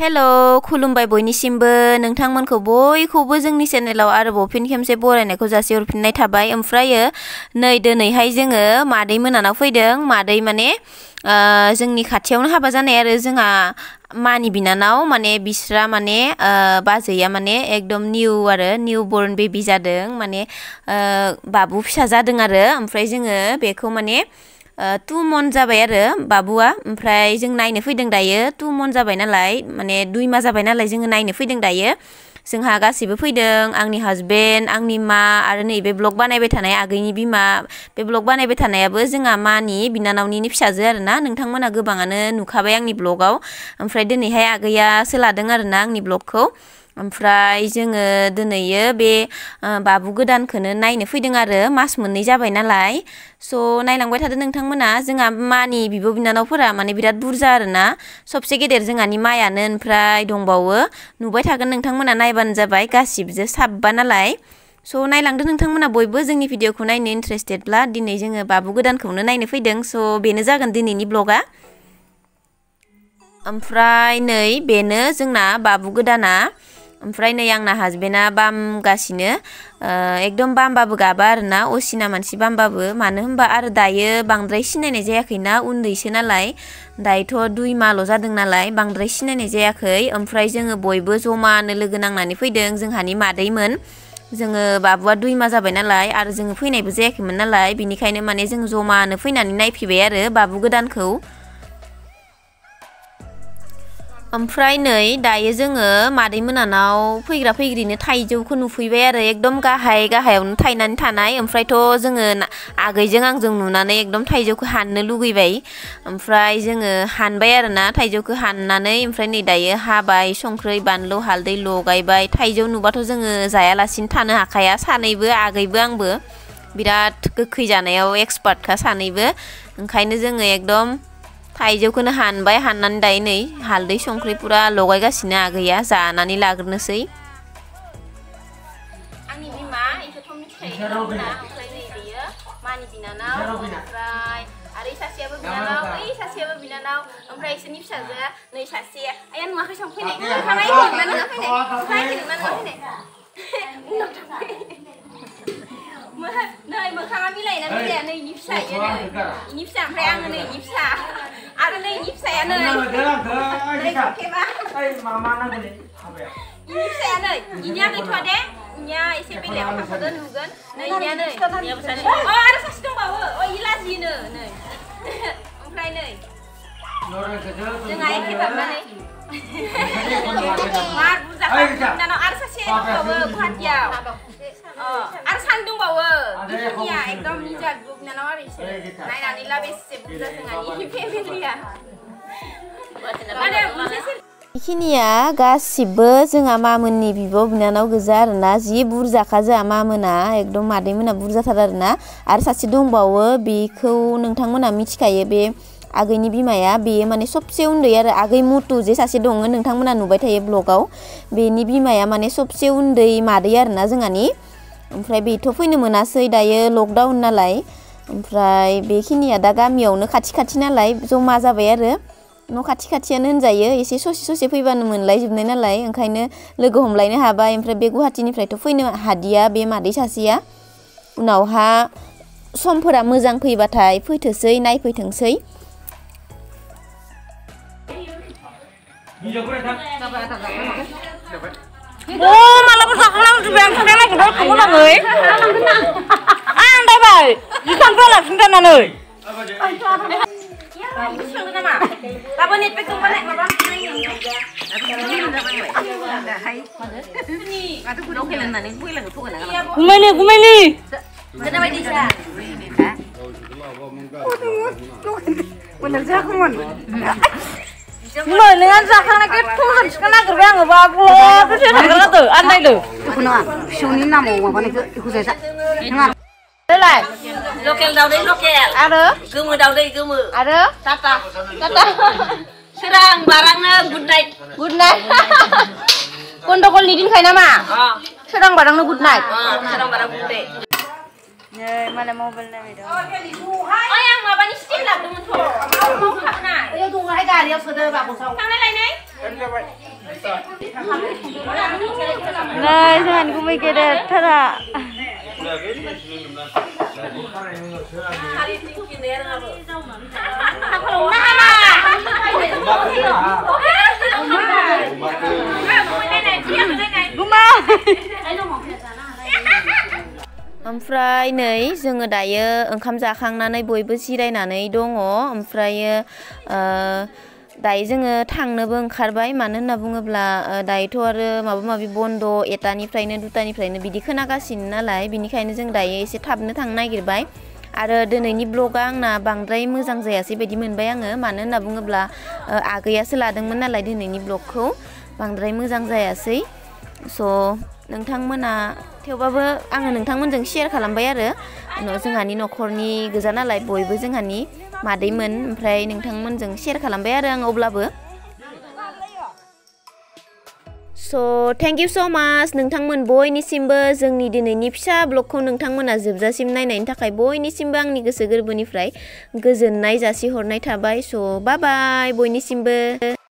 Hello खुलुमबाय बयनिसिमबो नोंथांमोनखौ बयखौबो जोंनि चेनेलाव आरोबाव फिन खेमसे बरायनायखौ जासिहरफिननाय थाबाय ओमफ्रायो नै दिनैहाय जोङो मादै मोनानाव फैदों मादै माने जोंनि खाथियावनो हाबा जानाय आरो जोंहा मानि बिनानाव माने बिस्रा माने बाजैया माने एकदम निउ बर्न बेबी जादों माने बाबु फिसा जादों आरो ओमफ्राय जोङो बेखौ माने 2 month जाबाय आरो बाबुआ ओमफ्राय जों नायनो फैदों दायो 2 month जाबाय नालाय माने 2 माह जाबाय नालाय जोङो नायनो फैदों दायो जोंहा गासिबो फैदों आंनि हासबेन्ड आंनि मा आरो नैबे ब्लग बानायबाय थानाय आगैनि बिमा बे ब्लग बानायबाय थानायाबो जोंहा मानि बिनानावनि फिसाजो आरोना नोंथांमोना गोबाङानो नुखाबाय आंनि ब्लगाव ओमफ्राय दिनैहाय आगैया सोलादों आरोना आंनि ब्लगखौ ओमफ्राय जोङो दिनैयो बे बाबु गोदानखौनो नायनो फैदों आरो मास मोननै जाबाय नालाय स' नायलांबाय थादों नोंथांमोना जोंहा मानि बिब' बिनानावफोरा माने बिराद बुरजा आरोना सबसे गेदेर जोंहानि मायानो ओमफ्राय दंबावो नुबाय थागोन नोंथांमोना नायबानो जाबाय गासिबो साबबा नालाय स' नायलांदो नोंथांमोना बयबो जोंनि भिडिअखौ नायनो इन्ट्रेस्टेडब्ला दिनै जोङो बाबु गोदानखौनो नायनो फैदों स' बेनो जागोन दिनैनि ब्लगा ओमफ्राय नै बेनो जोंना बाबु गोदाना ओमफ्राय नै आंना हासबेन्डआ बामगासिनो एकदम बामबाबो गाबा आरोना असिना मानसि बामबाबो मानो होनबा आरो दायो बांद्राय सिनायनाय जायाखैना उन्दैसो नालाय दायोथ' 2 माहल' जादों नालाय बांद्राय सिनायनाय जायाखै ओमफ्राय जोङो बयबो जमानो लोगो नांनानै फैदों जोंहानि मादैमोन जोङो बाबुआ 2 माह जाबाय नालाय आरो जोङो फैनायबो जायाखैमोन नालाय बिनिखायनो माने जों जमानो फैनानै नायफैबाय आरो बाबु गोदानखौ ओमफ्राय नै दायो जोङो मादै मोनानाव फैग्रा फैग्रिनो थाइजौखौ नुफैबाय आरो एकदम गाहायावनो थायनानै थानाय ओमफ्रायथ' जोङो आगैजों आंजों नुनानै एकदम थाइजौखौ हाननो लुगैबाय ओमफ्राय जोङो हानबाय आरोना थाइजौखौ हाननानै ओमफ्राय नै दायो हाबाय संख्रै बानलु हालदै लगायबाय थाइजौ नुबाथ' जोङो जायालासिनो थानो हाखाया सानैबो आगैबो आंबो बिराद गोखै जानायाव एक्सपार्टखा सानैबो ओंखायनो जोङो एकदम थाइजौखौनो हानबाय हाननानै दायो नै हालदै संख्रि पुरा लगायगासिनो आगैया जानानै लाग्रोनोसै आंनि बिमा इखौथ' मिथिखायो ओमफ्राय नै बेयो मानि बिनानाव ओमफ्राय आरो सासेयाबो बिनानाव ओइ सासेयाबो बिनानाव ओमफ्राय इसोरनि फिसाजोआ नै सासेया आया नुवाखै सं फैनाय खानाय फैनाय नै मोखाङा मिलायना मिलाया नै इनि फिसा इनि फिसा ओमफ्राय आङो नै इनि फिसा आरो नै इनि फिसाया नै खेबा इनि फिसाया नै इनिया गैथ'आ दे इनिया एसे बेलेगाव थांखागोन नुगोन नै इनिया नै आरो सासे दंबावो इ लाजियोनो नै ओमफ्राय नै जोंहा एखे बाबनानै मार बुरजा बिनानाव आरो सासे दंबावो गुवाहाटियाव आरो सानै दंबावो इखिनिया एकदम निजा बिनानाव आरो इसोर नायनानै ला बेसे बुरजा जोंहानि फेमिलिया इखिनिया गासिबो जोंहा मामोननि बिब' बिनानाव गोजा आरोना जि बुरजाखा जोंहा मामोना एकदम मादैमोना बुरजाथार आरोना आरो सासे दंबावो बेखौ नोंथांमोना मिथिखायो बे आगैनि बिमाया बेयो माने सबसे उन्दै आरो आगै मुतु जे सासे दङ नोंथांमोना नुबाय थायो ब्लगाव बेनि बिमाया माने सबसे उन्दै मादै आरोना जोंहानि ओमफ्राय बेथ' फैनो मोनासै दायो लकडाउन नालाय ओमफ्राय बेखिनिया दा गामियावनो खाथि नालाय जमा जाबाय आरो न' खाथियानो होनजायो एसे ससे फैबानो मोनलायजोबनाय नालाय ओंखायनो लोगो हमलायनो हाबाय ओमफ्राय बे गुवाहाटिनिफ्रायथ' फैनो हादिया बे मादै सासेया उनावहा समफोरा मोजां फैबाथाय फैथोसै नायफैथोंसै मालाबा जाखांनांगौ आं थांनो नागिरदों मोजाङै आं दाबाय जिखांखौ लाफिनजानानै गाबोन नेट पेक दंबालाय माबा गुमायनि मोनोङानो जाखांनायखाय फुंजों थिखा नागिरबाय आङो बाबु दसे थांग्रोदो आन्दायदो बेखौ नङा फिसौनि नामाव माबानायखौ बेखौ जायजा नङा देलाय लकेल दाउदै लकेल आरो गोमो दाउदै गोमो आरो टाटा सोरां बारांनो गुड नाइट गन्डगलनि दिनखाय नामा सोरां बारांनो गुड नाइट सोरां बारां गुड नाइट माने मबाइल नायबाय दं ओइ आं माबानि स्टिल लाबोदोंमोनथ' माव खाबना ओइ दङहाय गारियाव सोदो बाबुसाव थांनाय लायनाय Này, jangan gue mikir deh, Tara. ओमफ्राय नै जोङो दायो ओंखाम जाखांनानै बयबो जिरायनानै दङ ओमफ्रायो दायो जोङो थांनोबो ओंखारबाय मानो होनना बुङोब्ला दायोथ' आरो माबा माबि बन्द 1टानिफ्रायनो 2टानिफ्रायनो बिदि खोनागासिनो नालाय बिनिखायनो जों दायो एसे थाबनो थांनो नागिरबाय आरो दिनैनि ब्लगा आंना बांद्राय मोजां जायासै बायदि मोनबाय आङो मानो होनना बुङोब्ला आगैयासो लादोंमोन नालाय दिनैनि ब्लगखौ बांद्राय मोजां जायासै स' नोंथांमोना थेवबाबो आङो नोंथांमोनजों शेयार खालामबाय आरो जोंहानि न'खरनि गोजा नालाय बयबो जोंहानि मादैमोन ओमफ्राय नोंथांमोनजों शेयार खालामबाय आरो आं अब्लाबो स' थेंक इउ स' माच नोंथांमोन बयनिसिमबो जोंनि दिनैनि फिसा ब्लगखौ नोंथांमोना जोबजासिम नायनायनि थाखाय बयनिसिमबो आंनि गोसो गोरबोनिफ्राय गोजोननाय जासिहरनाय थाबाय स' बाय बाय बयनिसिमबो